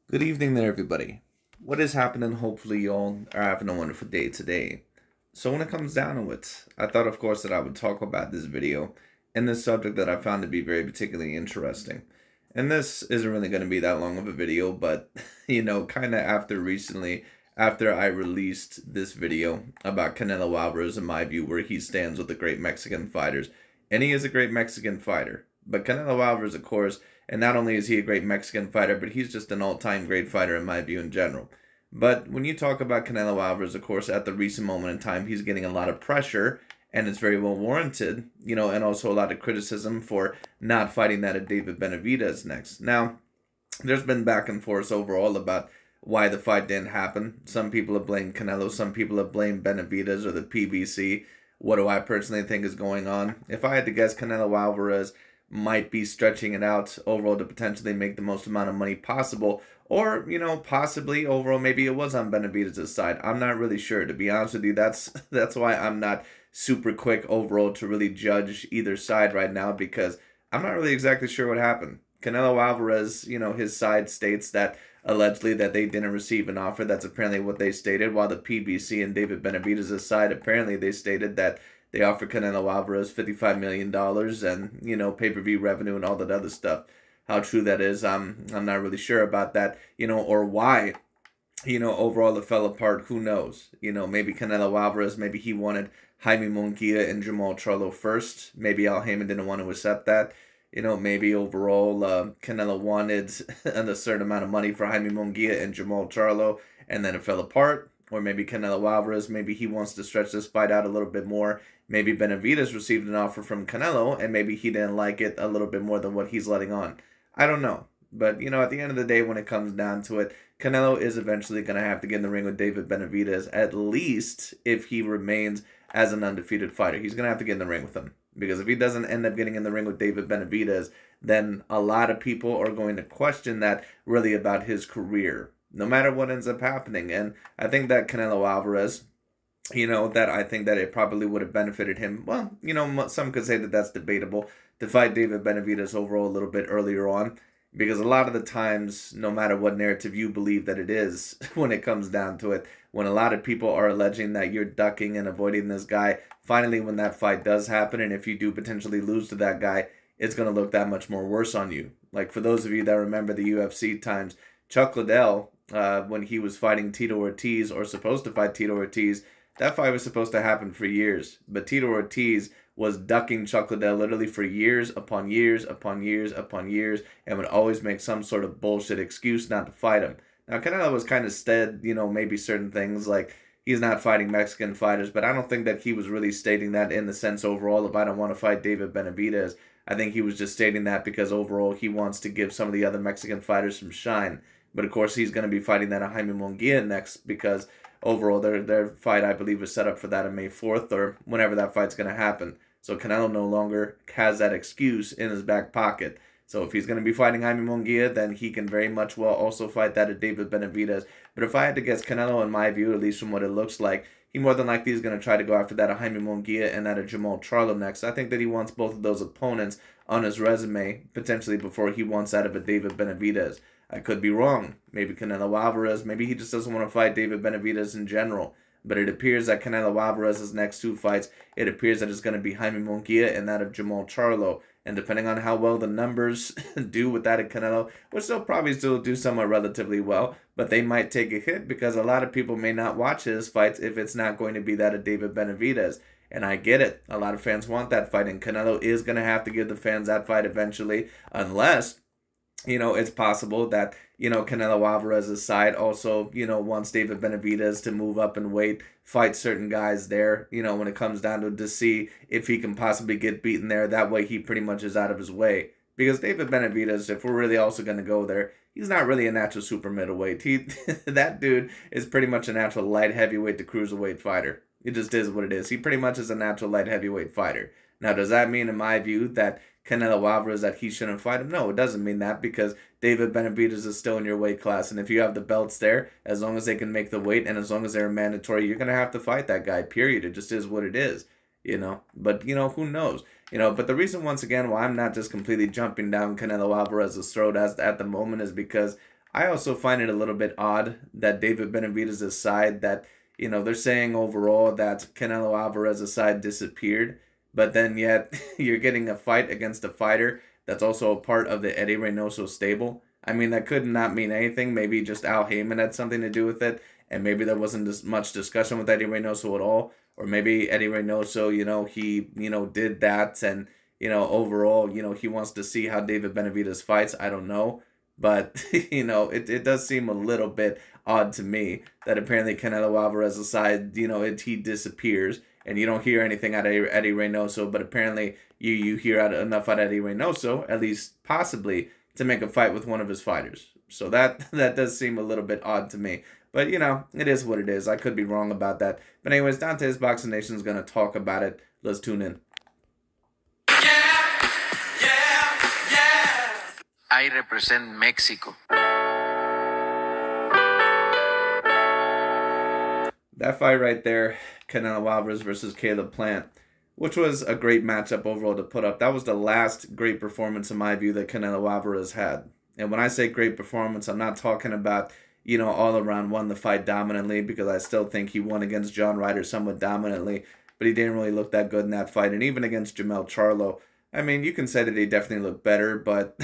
Good evening there, everybody. What is happening? Hopefully you all are having a wonderful day today. So when it comes down to it, I thought, of course, that I would talk about this video and this subject that I found to be very particularly interesting. And this isn't really going to be that long of a video, but, kind of after I released this video about Canelo Alvarez, in my view, where he stands with the great Mexican fighters. And he is a great Mexican fighter. But Canelo Alvarez, of course, and not only is he a great Mexican fighter, but he's just an all-time great fighter in my view in general. But when you talk about Canelo Alvarez, of course, at the recent moment in time, he's getting a lot of pressure, and it's very well warranted, and also a lot of criticism for not fighting that at David Benavidez next. Now, there's been back and forth overall about why the fight didn't happen. Some people have blamed Canelo, some people have blamed Benavidez or the PBC. What do I personally think is going on? If I had to guess, Canelo Alvarez might be stretching it out overall to potentially make the most amount of money possible, or possibly overall maybe it was on Benavidez's side. I'm not really sure, to be honest with you. That's why I'm not super quick overall to really judge either side right now, because I'm not really exactly sure what happened. Canelo Alvarez, his side states that allegedly that they didn't receive an offer. That's apparently what they stated, while the PBC and David Benavidez's side, apparently they stated that they offered Canelo Alvarez $55 million and, pay-per-view revenue and all that other stuff. How true that is, I'm not really sure about that, or why, overall it fell apart. Who knows? Maybe Canelo Alvarez, maybe he wanted Jaime Munguia and Jamal Charlo first. Maybe Al Haymon didn't want to accept that. Maybe overall Canelo wanted a certain amount of money for Jaime Munguia and Jamal Charlo, and then it fell apart. Or maybe Canelo Alvarez, maybe he wants to stretch this fight out a little bit more. Maybe Benavidez received an offer from Canelo, and maybe he didn't like it a little bit more than what he's letting on. I don't know. But, at the end of the day, when it comes down to it, Canelo is eventually going to have to get in the ring with David Benavidez, at least if he remains as an undefeated fighter. He's going to have to get in the ring with him. Because if he doesn't end up getting in the ring with David Benavidez, then a lot of people are going to question that really about his career, no matter what ends up happening. And I think that Canelo Alvarez, that I think that it probably would have benefited him. Well, some could say that that's debatable, to fight David Benavidez overall a little bit earlier on. Because a lot of the times, no matter what narrative you believe that it is, when it comes down to it, when a lot of people are alleging that you're ducking and avoiding this guy, finally when that fight does happen, and if you do potentially lose to that guy, it's going to look that much more worse on you. Like for those of you that remember the UFC times, Chuck Liddell, when he was fighting Tito Ortiz, or supposed to fight Tito Ortiz, that fight was supposed to happen for years. But Tito Ortiz was ducking Chuck Liddell literally for years upon years upon years upon years, and would always make some sort of bullshit excuse not to fight him. Now, Canelo was kind of said, maybe certain things like he's not fighting Mexican fighters, but I don't think that he was really stating that in the sense overall of I don't want to fight David Benavidez. I think he was just stating that because overall he wants to give some of the other Mexican fighters some shine. But of course he's going to be fighting that Jaime Munguia next, because overall their fight, I believe, is set up for that on May 4th or whenever that fight's going to happen. So Canelo no longer has that excuse in his back pocket. So if he's going to be fighting Jaime Munguia, then he can very much well also fight that at David Benavidez. But if I had to guess, Canelo, in my view, at least from what it looks like, he more than likely is going to try to go after that at Jaime Munguia and that at Jamal Charlo next. I think that he wants both of those opponents on his resume, potentially before he wants out of a David Benavidez. I could be wrong. Maybe Canelo Alvarez, maybe he just doesn't want to fight David Benavidez in general. But it appears that Canelo Alvarez's next two fights, it appears that it's going to be Jaime Munguia and that of Jamal Charlo. And depending on how well the numbers do with that of Canelo, which they'll probably still do somewhat relatively well, but they might take a hit because a lot of people may not watch his fights if it's not going to be that of David Benavidez. And I get it. A lot of fans want that fight, and Canelo is going to have to give the fans that fight eventually, unless it's possible that, Canelo Alvarez's side also, wants David Benavidez to move up in weight, fight certain guys there, when it comes down to see if he can possibly get beaten there. That way he pretty much is out of his way. Because David Benavidez, if we're really also going to go there, he's not really a natural super middleweight. That dude is pretty much a natural light heavyweight to cruiserweight fighter. It just is what it is. He pretty much is a natural light heavyweight fighter. Now, does that mean, in my view, that Canelo Alvarez, that he shouldn't fight him? No, it doesn't mean that, because David Benavidez is still in your weight class. And if you have the belts there, as long as they can make the weight and as long as they're mandatory, you're going to have to fight that guy, period. It just is what it is, But, who knows? But the reason, once again, why I'm not just completely jumping down Canelo Alvarez's throat at the moment is because I also find it a little bit odd that David Benavidez' side, that, you know, they're saying overall that Canelo Alvarez's side disappeared, but then yet you're getting a fight against a fighter that's also a part of the Eddie Reynoso stable. I mean, that could not mean anything. Maybe just Al Heyman had something to do with it, and maybe there wasn't as much discussion with Eddie Reynoso at all. Or maybe Eddie Reynoso, you know, he, you know, did that, and, you know, overall, you know, he wants to see how David Benavidez fights. I don't know. But, you know, it does seem a little bit odd to me that apparently Canelo Alvarez's side, you know, he disappears, and you don't hear anything out of Eddie Reynoso, but apparently you hear enough out of Eddie Reynoso, at least possibly, to make a fight with one of his fighters. So that does seem a little bit odd to me. But, you know, it is what it is. I could be wrong about that. But anyways, Dante's Boxing Nation is going to talk about it. Let's tune in. I represent Mexico. That fight right there, Canelo Alvarez versus Caleb Plant, which was a great matchup overall to put up. That was the last great performance, in my view, that Canelo Alvarez had. And when I say great performance, I'm not talking about, you know, all around won the fight dominantly, because I still think he won against John Ryder somewhat dominantly, but he didn't really look that good in that fight. And even against Jamel Charlo, I mean, you can say that he definitely looked better, but,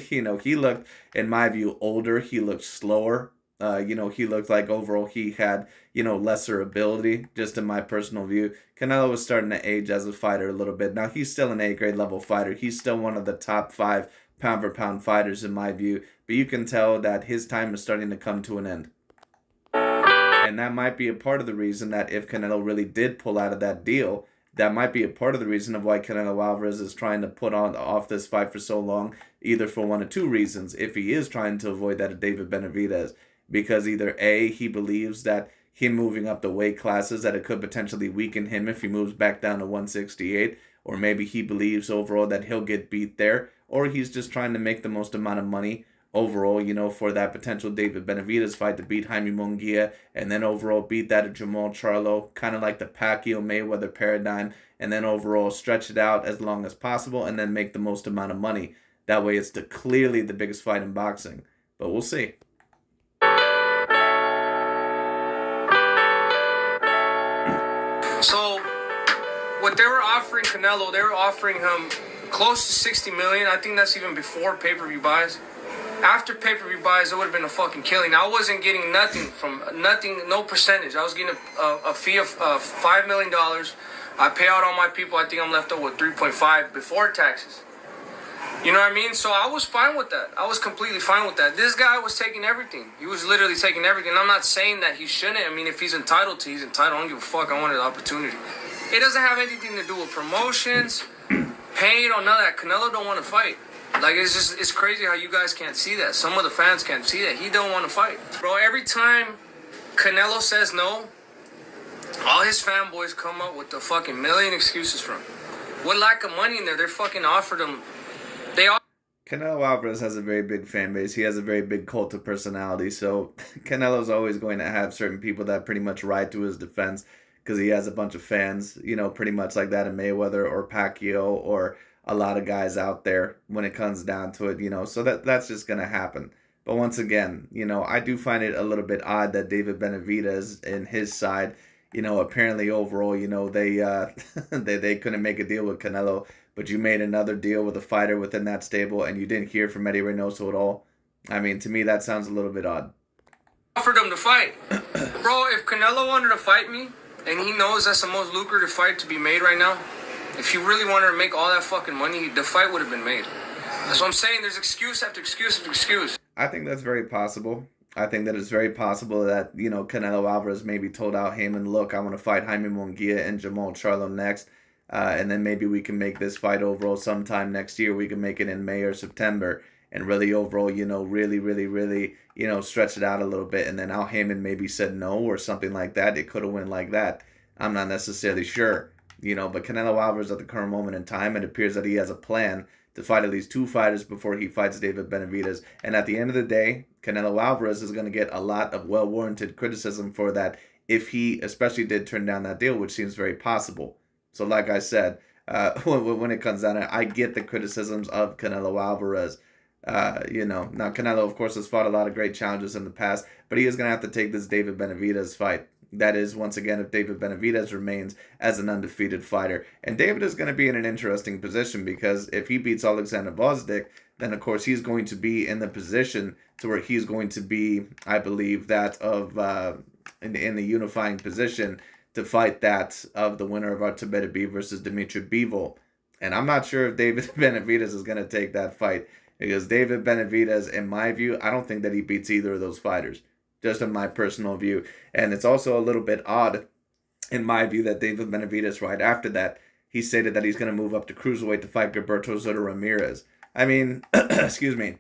you know, he looked, in my view, older. He looked slower. You know, he looked like overall he had, you know, lesser ability, just in my personal view. Canelo was starting to age as a fighter a little bit. Now, he's still an A-grade level fighter. He's still one of the top 5 pound-for-pound fighters, in my view. But you can tell that his time is starting to come to an end. And that might be a part of the reason that if Canelo really did pull out of that deal, that might be a part of the reason of why Canelo Alvarez is trying to put off this fight for so long, either for one of two reasons. If he is trying to avoid that of David Benavidez, because either A, he believes that him moving up the weight classes, that it could potentially weaken him if he moves back down to 168, or maybe he believes overall that he'll get beat there, or he's just trying to make the most amount of money overall, you know, for that potential David Benavidez fight to beat Jaime Munguia, and then overall beat that of Jamel Charlo, kind of like the Pacquiao-Mayweather paradigm, and then overall stretch it out as long as possible, and then make the most amount of money. That way it's clearly the biggest fight in boxing. But we'll see. So, what they were offering Canelo, they were offering him close to 60 million. I think that's even before pay-per-view buys. After pay-per-view buys, it would have been a fucking killing. I wasn't getting nothing, no percentage. I was getting a fee of $5 million. I pay out all my people. I think I'm left over with 3.5 before taxes. You know what I mean? So I was fine with that. I was completely fine with that. This guy was taking everything. He was literally taking everything. I'm not saying that he shouldn't. I mean, if he's entitled to, he's entitled. I don't give a fuck. I wanted the opportunity. It doesn't have anything to do with promotions, paid, or none of that. Canelo don't want to fight. Like, it's crazy how you guys can't see that. Some of the fans can't see that. He don't want to fight. Bro, every time Canelo says no, all his fanboys come up with the fucking million excuses for him. What lack of money in there, they're fucking offered him. Canelo Alvarez has a very big fan base. He has a very big cult of personality. So Canelo's always going to have certain people that pretty much ride to his defense because he has a bunch of fans, you know, pretty much like that in Mayweather or Pacquiao or a lot of guys out there when it comes down to it, you know. So that's just going to happen. But once again, you know, I do find it a little bit odd that David Benavidez and his side, you know, apparently overall, you know, they they couldn't make a deal with Canelo, but you made another deal with a fighter within that stable and you didn't hear from Eddie Reynoso at all. I mean, to me, that sounds a little bit odd. Offered him to fight. Bro, if Canelo wanted to fight me, and he knows that's the most lucrative fight to be made right now, if he really wanted to make all that fucking money, the fight would have been made. That's what I'm saying. There's excuse after excuse after excuse. I think that's very possible. I think that it's very possible that, you know, Canelo Alvarez maybe told Al Heyman, look, I want to fight Jaime Munguia and Jamel Charlo next. And then maybe we can make this fight overall sometime next year. We can make it in May or September. And really overall, you know, really, you know, stretch it out a little bit. And then Al Heyman maybe said no or something like that. It could have went like that. I'm not necessarily sure. You know, but Canelo Alvarez at the current moment in time, it appears that he has a plan to fight at least 2 fighters before he fights David Benavidez. And at the end of the day, Canelo Alvarez is going to get a lot of well-warranted criticism for that if he especially did turn down that deal, which seems very possible. So like I said, when it comes down to it, I get the criticisms of Canelo Alvarez. You know, now Canelo, of course, has fought a lot of great challenges in the past, but he is going to have to take this David Benavidez fight. That is, once again, if David Benavidez remains as an undefeated fighter. And David is going to be in an interesting position because if he beats Alexander Gvozdyk, then, of course, he's going to be in the position to where he's going to be, I believe, that of in the unifying position to fight that of the winner of Beterbiev versus Dimitri Bivol. And I'm not sure if David Benavidez is going to take that fight because David Benavidez, in my view, I don't think that he beats either of those fighters, just in my personal view. And it's also a little bit odd, in my view, that David Benavidez, right after that, he stated that he's going to move up to cruiserweight to fight Gilberto Soto Ramirez. I mean, excuse me,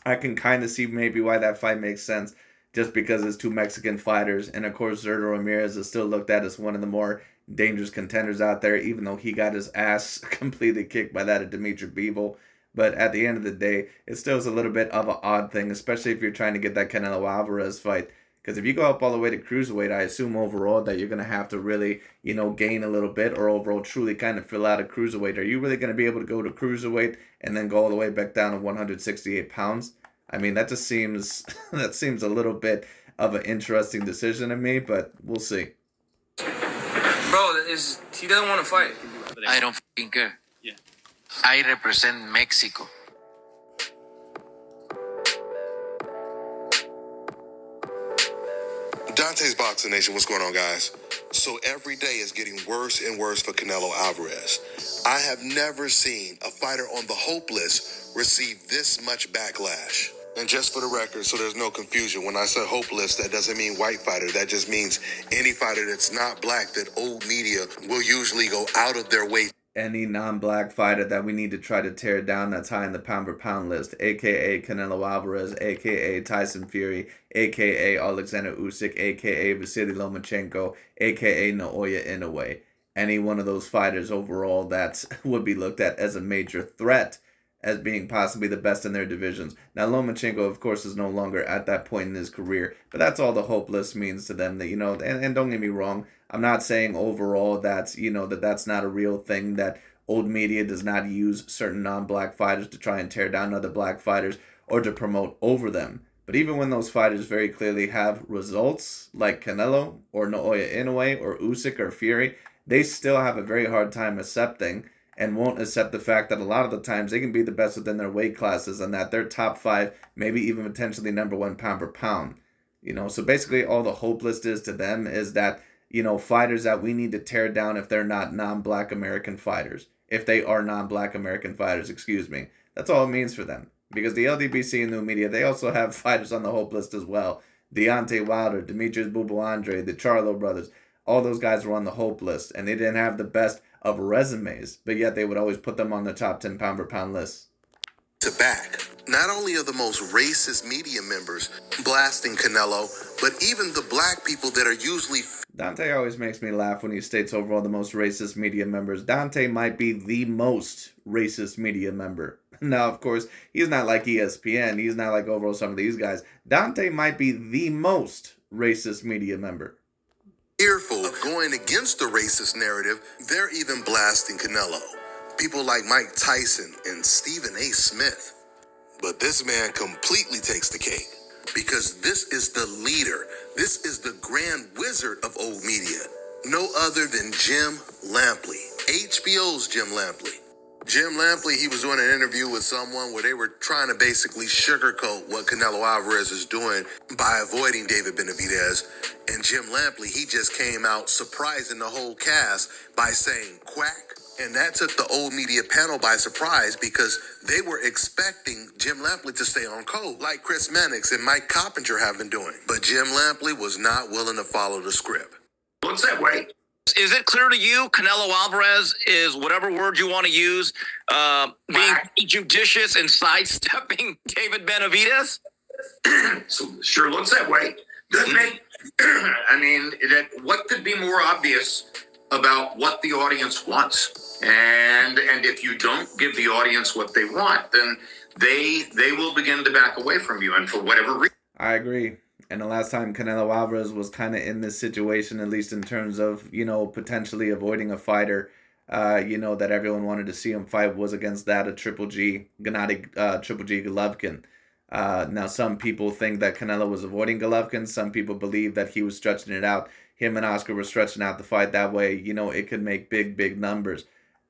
I can kind of see maybe why that fight makes sense, just because it's two Mexican fighters. And, of course, Soto Ramirez is still looked at as one of the more dangerous contenders out there, even though he got his ass completely kicked by that of Dimitri Bivol. But at the end of the day, it still is a little bit of an odd thing, especially if you're trying to get that Canelo Alvarez fight. Because if you go up all the way to cruiserweight, I assume overall that you're going to have to really, you know, gain a little bit or overall truly kind of fill out a cruiserweight. Are you really going to be able to go to cruiserweight and then go all the way back down to 168 pounds? I mean, that just seems, that seems a little bit of an interesting decision to me, but we'll see. Bro, he doesn't want to fight. I don't fucking care. Yeah. I represent Mexico. Dante's Boxing Nation, what's going on, guys? So every day is getting worse and worse for Canelo Alvarez. I have never seen a fighter on the hope list receive this much backlash. And just for the record, so there's no confusion, when I say hope list, that doesn't mean white fighter. That just means any fighter that's not black that old media will usually go out of their way. Any non-black fighter that we need to try to tear down that's high in the pound-for-pound list, a.k.a. Canelo Alvarez, a.k.a. Tyson Fury, a.k.a. Alexander Usyk, a.k.a. Vasily Lomachenko, a.k.a. Naoya Inoue. Any one of those fighters overall that would be looked at as a major threat as being possibly the best in their divisions. Now, Lomachenko, of course, is no longer at that point in his career, but that's all the hope list means to them. That, you know, and don't get me wrong, I'm not saying overall that's, you know, that's not a real thing, that old media does not use certain non-black fighters to try and tear down other black fighters or to promote over them. But even when those fighters very clearly have results, like Canelo or Naoya Inoue or Usyk or Fury, they still have a very hard time accepting and won't accept the fact that a lot of the times they can be the best within their weight classes and that they're top 5, maybe even potentially #1 pound for pound. You know, so basically all the hope list is to them is that, you know, fighters that we need to tear down if they're not non-black American fighters. If they are non-black American fighters, excuse me. That's all it means for them. Because the LDBC and new media, they also have fighters on the hope list as well. Deontay Wilder, Demetrius Bubba-Andre, the Charlo brothers. All those guys were on the hope list. And they didn't have the best of resumes, but yet they would always put them on the top 10 pound per pound list. To back, not only are the most racist media members blasting Canelo, but even the black people that are usually... Dante always makes me laugh when he states overall the most racist media members. Dante might be the most racist media member. Now, of course, he's not like ESPN. He's not like overall some of these guys. Dante might be the most racist media member. Fearful of going against the racist narrative, they're even blasting Canelo. People like Mike Tyson and Stephen A. Smith. But this man completely takes the cake because this is the leader. This is the grand wizard of old media. No other than Jim Lampley, HBO's Jim Lampley. Jim Lampley, he was doing an interview with someone where they were trying to basically sugarcoat what Canelo Alvarez is doing by avoiding David Benavidez. And Jim Lampley, he just came out surprising the whole cast by saying quack. And that took the old media panel by surprise because they were expecting Jim Lampley to stay on code like Chris Mannix and Mike Coppinger have been doing. But Jim Lampley was not willing to follow the script. What's that way? Is it clear to you Canelo Alvarez is, whatever word you want to use, being judicious and sidestepping David Benavidez? So sure looks that way, doesn't it? I mean, what could be more obvious about what the audience wants? And if you don't give the audience what they want, then they will begin to back away from you. And for whatever reason, I agree. And the last time Canelo Alvarez was kind of in this situation, at least in terms of, you know, potentially avoiding a fighter, you know, that everyone wanted to see him fight was against that of Triple G, Gennady Triple G Golovkin. Now, some people think that Canelo was avoiding Golovkin. Some people believe that he was stretching it out. Him and Oscar were stretching out the fight. That way, you know, it could make big numbers.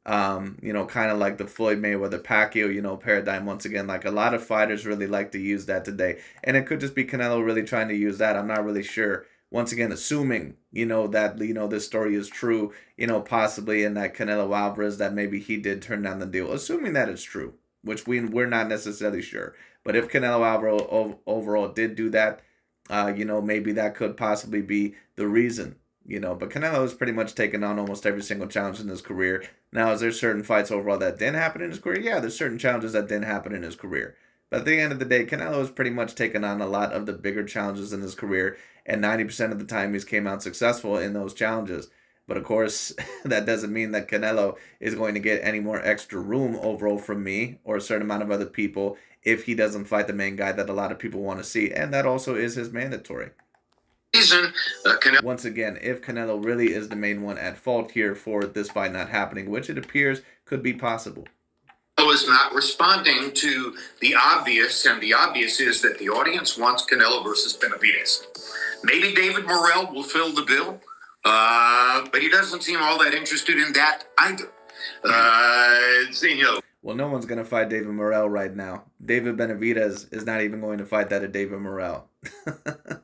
You know, kind of like the Floyd Mayweather Pacquiao, you know, paradigm once again. Like, a lot of fighters really like to use that today. And it could just be Canelo really trying to use that. I'm not really sure. Once again, assuming, you know, that, you know, this story is true, you know, possibly, and that Canelo Alvarez, that maybe he did turn down the deal. Assuming that it's true, which we're not necessarily sure. But if Canelo Alvarez overall did do that, you know, maybe that could possibly be the reason, you know. But Canelo has pretty much taken on almost every single challenge in his career. Now, is there certain fights overall that didn't happen in his career? Yeah, there's certain challenges that didn't happen in his career. But at the end of the day, Canelo has pretty much taken on a lot of the bigger challenges in his career. And 90% of the time, he's came out successful in those challenges. But of course, that doesn't mean that Canelo is going to get any more extra room overall from me or a certain amount of other people if he doesn't fight the main guy that a lot of people want to see. And that also is his mandatory. Once again, if Canelo really is the main one at fault here for this fight not happening, which it appears could be possible. Is not responding to the obvious, and the obvious is that the audience wants Canelo versus Benavidez. Maybe David Morrell will fill the bill, but he doesn't seem all that interested in that either. You know. Well, no one's going to fight David Morrell right now. David Benavidez is not even going to fight that of David Morrell.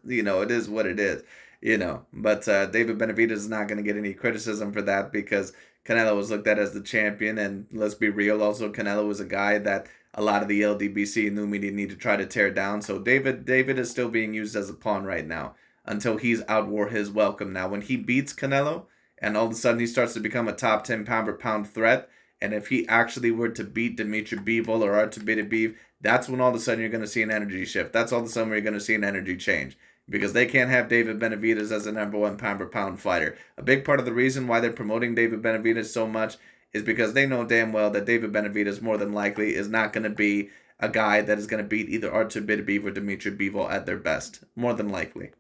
You know, it is what it is, you know. But David Benavidez is not going to get any criticism for that because Canelo was looked at as the champion. And let's be real, also, Canelo was a guy that a lot of the LDBC and new media need to try to tear down. So David is still being used as a pawn right now until he's outwore his welcome. Now, when he beats Canelo and all of a sudden he starts to become a top 10 pound-for-pound threat, and if he actually were to beat Dimitri Bivol or Artur Beterbiev, that's when all of a sudden you're going to see an energy shift. That's all of a sudden where you're going to see an energy change. Because they can't have David Benavidez as the #1 pound-for-pound fighter. A big part of the reason why they're promoting David Benavidez so much is because they know damn well that David Benavidez more than likely is not going to be a guy that is going to beat either Artur Beterbiev or Dimitri Bivol at their best. More than likely.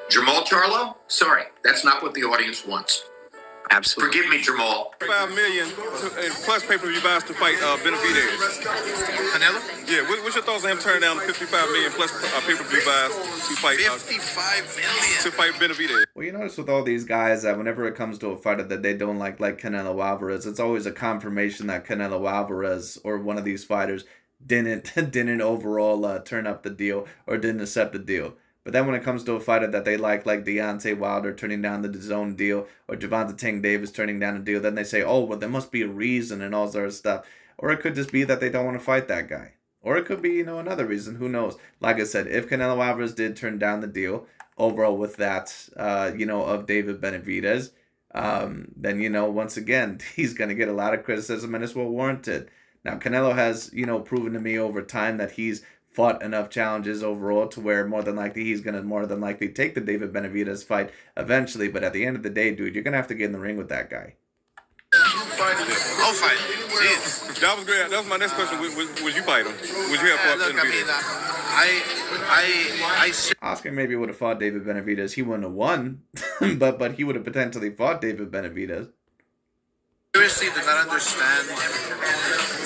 Jamal Charlo? Sorry, that's not what the audience wants. Absolutely. Forgive me, Jamal. $5 million plus pay-per-view buys to fight Benavidez. Canelo? Yeah, what's your thoughts on him turning down the $55 million plus pay-per-view buys to fight $55 million to fight Benavidez? Well, you notice with all these guys that whenever it comes to a fighter that they don't like Canelo Alvarez, it's always a confirmation that Canelo Alvarez or one of these fighters didn't overall turn up the deal or didn't accept the deal. But then when it comes to a fighter that they like Deontay Wilder turning down the DAZN deal or Gervonta Tank Davis turning down a deal, then they say, oh, well, there must be a reason and all sort of stuff. Or it could just be that they don't want to fight that guy. Or it could be, you know, another reason. Who knows? Like I said, if Canelo Alvarez did turn down the deal overall with that, you know, of David Benavidez, then, you know, once again, he's going to get a lot of criticism and it's well warranted. Now, Canelo has, you know, proven to me over time that he's fought enough challenges overall to where more than likely he's going to more than likely take the David Benavidez fight eventually. But at the end of the day, dude, you're going to have to get in the ring with that guy. I'll fight him. Jeez. That was great. That was my next question. Would you fight him? Would you have fought Look, Benavidez? Oscar maybe would have fought David Benavidez. He wouldn't have won, but he would have potentially fought David Benavidez. seriously do not understand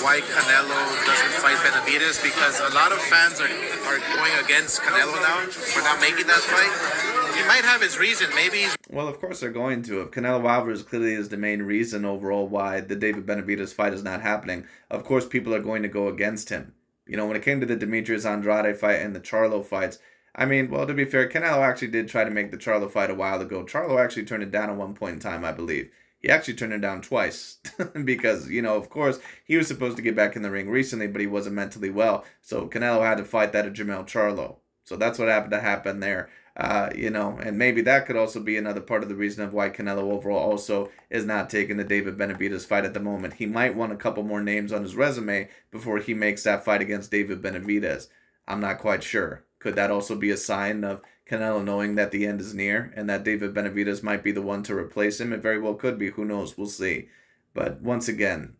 why Canelo doesn't fight Benavidez, because a lot of fans are going against Canelo now for not making that fight. He might have his reason. Maybe he's... Well, of course they're going to. If Canelo Alvarez clearly is the main reason overall why the David Benavidez fight is not happening, of course people are going to go against him. You know, when it came to the Demetrius Andrade fight and the Charlo fights, I mean, well, to be fair, Canelo actually did try to make the Charlo fight a while ago. Charlo actually turned it down at one point in time, I believe. He actually turned it down twice because, you know, of course, he was supposed to get back in the ring recently, but he wasn't mentally well. So Canelo had to fight that at Jamel Charlo. So that's what happened to happen there, you know, and maybe that could also be another part of the reason of why Canelo overall also is not taking the David Benavidez fight at the moment. He might want a couple more names on his resume before he makes that fight against David Benavidez. I'm not quite sure. Could that also be a sign of Canelo knowing that the end is near and that David Benavidez might be the one to replace him? It very well could be. Who knows? We'll see. But once again,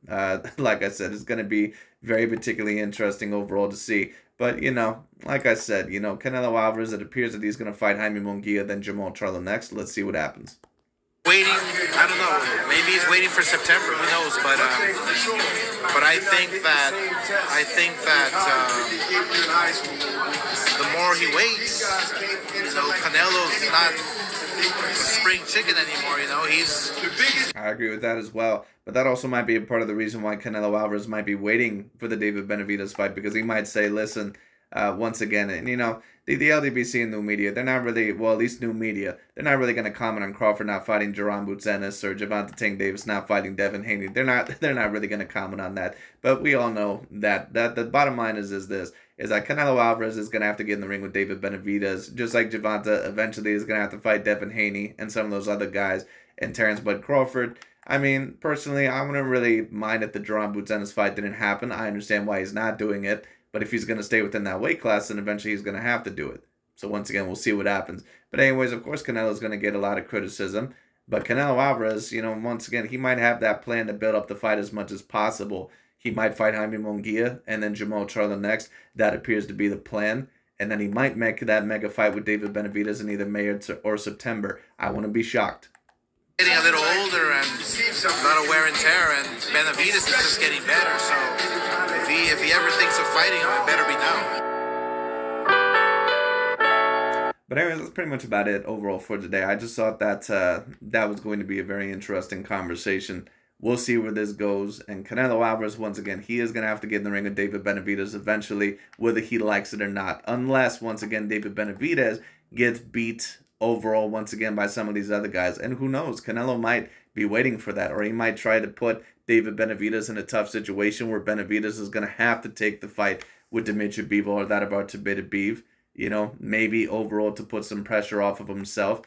like I said, it's going to be very particularly interesting overall to see. But, you know, like I said, you know, Canelo Alvarez, it appears that he's going to fight Jaime Munguia, then Jamal Charlo next. Let's see what happens. waiting. I don't know. Maybe he's waiting for September. Who knows? But I think that the more he waits, Canelo's not a spring chicken anymore. He's. I agree with that as well. But that also might be a part of the reason why Canelo Alvarez might be waiting for the David Benavidez fight, because he might say, listen, once again, and the LDBC and new media, they're not really, well, at least new media, they're not really going to comment on Crawford not fighting Jaron Boots-Ennis or Gervonta Tank Davis not fighting Devin Haney. They're not really going to comment on that. But we all know that the bottom line is that Canelo Alvarez is going to have to get in the ring with David Benavidez, just like Gervonta eventually is going to have to fight Devin Haney and some of those other guys, and Terrence Bud Crawford. I mean, personally, I wouldn't really mind if the Jaron Boots-Ennis fight didn't happen. I understand why he's not doing it. But if he's going to stay within that weight class, then eventually he's going to have to do it. So once again, we'll see what happens. But anyways, of course, Canelo's going to get a lot of criticism. But Canelo Alvarez, once again, he might have that plan to build up the fight as much as possible. He might fight Jaime Munguia and then Jamal Charlo next. That appears to be the plan. And then he might make that mega fight with David Benavidez in either May or September. I wouldn't be shocked. Getting a little older and a lot of wear and tear, and Benavidez is just getting better. So if he ever thinks of fighting him, it better be now. But anyways, that's pretty much about it overall for today. I just thought that that was going to be a very interesting conversation. We'll see where this goes. And Canelo Alvarez, once again, he is going to have to get in the ring with David Benavidez eventually, whether he likes it or not. Unless, once again, David Benavidez gets beat overall once again by some of these other guys. And who knows, Canelo might be waiting for that, or he might try to put David Benavidez in a tough situation where Benavidez is going to have to take the fight with Dimitri Bivol or that of Artur Beterbiev, maybe overall to put some pressure off of himself,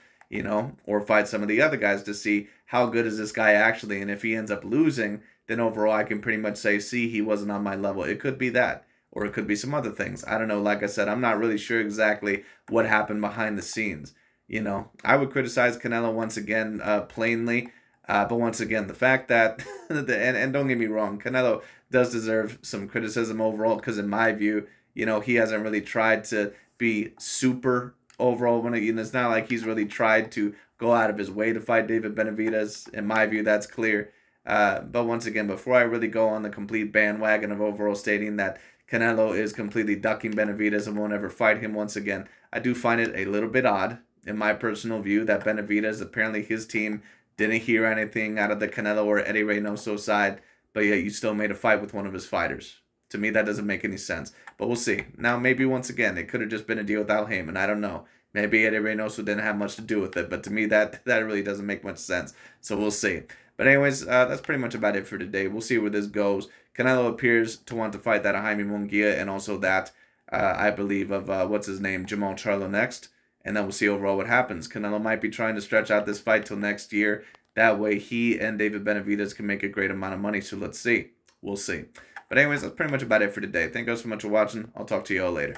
or fight some of the other guys to see how good is this guy actually. And if he ends up losing, then overall I can pretty much say, see, he wasn't on my level. It could be that, or it could be some other things. I don't know. Like I said, I'm not really sure exactly what happened behind the scenes. I would criticize Canelo once again, plainly. But once again, the fact that, and don't get me wrong, Canelo does deserve some criticism overall, because in my view, he hasn't really tried to be super overall. It's not like he's really tried to go out of his way to fight David Benavidez. In my view, that's clear. But once again, before I really go on the complete bandwagon of overall stating that Canelo is completely ducking Benavidez and won't ever fight him once again, I do find it a little bit odd, in my personal view, that Benavidez, apparently his team didn't hear anything out of the Canelo or Eddie Reynoso side, but yet you still made a fight with one of his fighters. To me, that doesn't make any sense. But we'll see. Now, maybe once again, it could have just been a deal with Al Heyman. I don't know. Maybe Eddie Reynoso didn't have much to do with it. But to me, that really doesn't make much sense. So we'll see. But anyways, that's pretty much about it for today. We'll see where this goes. Canelo appears to want to fight that Jaime Munguia and also that, I believe, of, Jamal Charlo next. And then we'll see overall what happens. Canelo might be trying to stretch out this fight till next year. That way he and David Benavidez can make a great amount of money. So let's see. We'll see. But anyways, that's pretty much about it for today. Thank you guys so much for watching. I'll talk to you all later.